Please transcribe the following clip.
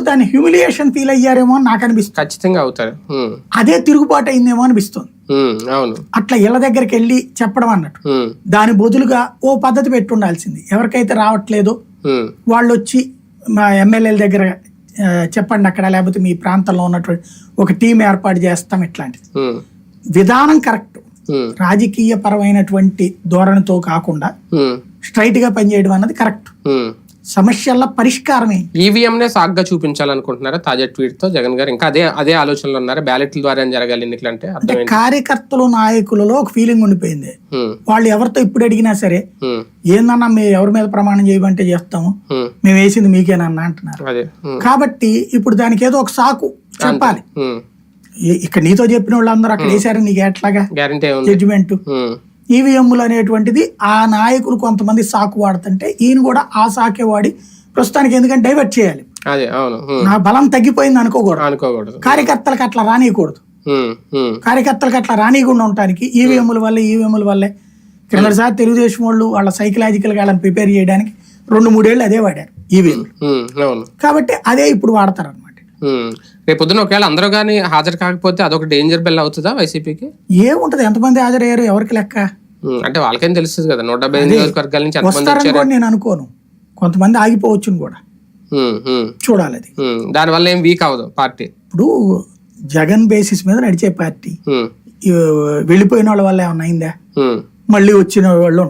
దాన్ని humiliation feel అయ్యారేమో అని నాకు అనిపిస్తుంది. ఖచ్చితంగా అవుతారు. అదే తిరుగుబాటు అయిందేమో అనిపిస్తుంది. అవును, అట్లా ఇళ్ళ దగ్గరికి వెళ్ళి చెప్పడం అన్నట్టు. దాని బదులుగా ఓ పద్ధతి పెట్టి ఉండాల్సింది. ఎవరికైతే రావట్లేదో వాళ్ళు వచ్చి మా ఎమ్మెల్యేల దగ్గర చెప్పండి అక్కడ, లేకపోతే మీ ప్రాంతంలో ఉన్నటువంటి ఒక టీం ఏర్పాటు చేస్తాం. ఇట్లాంటిది విధానం కరెక్ట్. రాజకీయ పరమైనటువంటి ధోరణితో కాకుండా స్ట్రైట్ గా పనిచేయడం అన్నది కరెక్ట్. సమస్యల పరిష్కారమే. ఈవీఎంనే సాగ్గా చూపించాలనుకుంటున్నారా తాజా ట్వీట్ తో జగన్ గారు? ఇంకా అదే ఆలోచనలో ఉన్నారా? బ్యాలెట్ల ద్వారా జరగాలి ఎన్నికలు అంటే కార్యకర్తలు నాయకులలో ఒక ఫీలింగ్ ఉండిపోయింది. వాళ్ళు ఎవరితో ఇప్పుడు అడిగినా సరే ఏందన్నా మేము ఎవరి మీద ప్రమాణం చేయమంటే చేస్తాము, మేము వేసింది మీకేనన్నా అంటున్నారు. కాబట్టి ఇప్పుడు దానికి ఏదో ఒక సాకు చెప్పాలి. ఇక్కడ నీతో చెప్పిన వాళ్ళందరూ అక్కడ వేసారు, నీకు ఎట్లాగా జడ్జిమెంట్? ఈవీఎంలు అనేటువంటిది ఆ నాయకులు కొంతమంది సాకు వాడుతుంటే ఈయన కూడా ఆ సాకే వాడి ప్రస్తుతానికి ఎందుకంటే డైవర్ట్ చేయాలి. నా బలం తగ్గిపోయింది అనుకోకూడదు. కార్యకర్తలకు అట్లా రానియకూడదు. కార్యకర్తలకు అట్లా రానియకుండా ఉండటానికి ఈవీఎంల వల్లే క్రిందసారి తెలుగుదేశం వాళ్ళు వాళ్ళ సైకలాజికల్ గా వాళ్ళని ప్రిపేర్ చేయడానికి 2-3 ఏళ్ళు అదే వాడారు ఈవీఎంలు. కాబట్టి అదే ఇప్పుడు వాడతారు అనమాట. రేపు పొద్దున ఒకవేళ అందరూ కానీ హాజరు కాకపోతే అదొక డేంజర్ బెల్ అవుతుందా వైసీపీకి? ఏముంటది, ఎంతమంది హాజరయ్యారు ఎవరికి లెక్క? అంటే వాళ్ళకేం తెలుస్తుంది కదా 170 నియోజకవర్గాల నుంచి వస్తారని నేను అనుకోను. కొంతమంది ఆగిపోవచ్చు కూడా చూడాలి. అది దానివల్ల ఏం వీక్ అవ్వదు పార్టీ. ఇప్పుడు జగన్ బేసిస్ మీద నడిచే పార్టీ వెళ్ళిపోయిన వాళ్ళ వల్ల ఏమన్నా అయిందా? మళ్ళీ వచ్చిన వాళ్ళు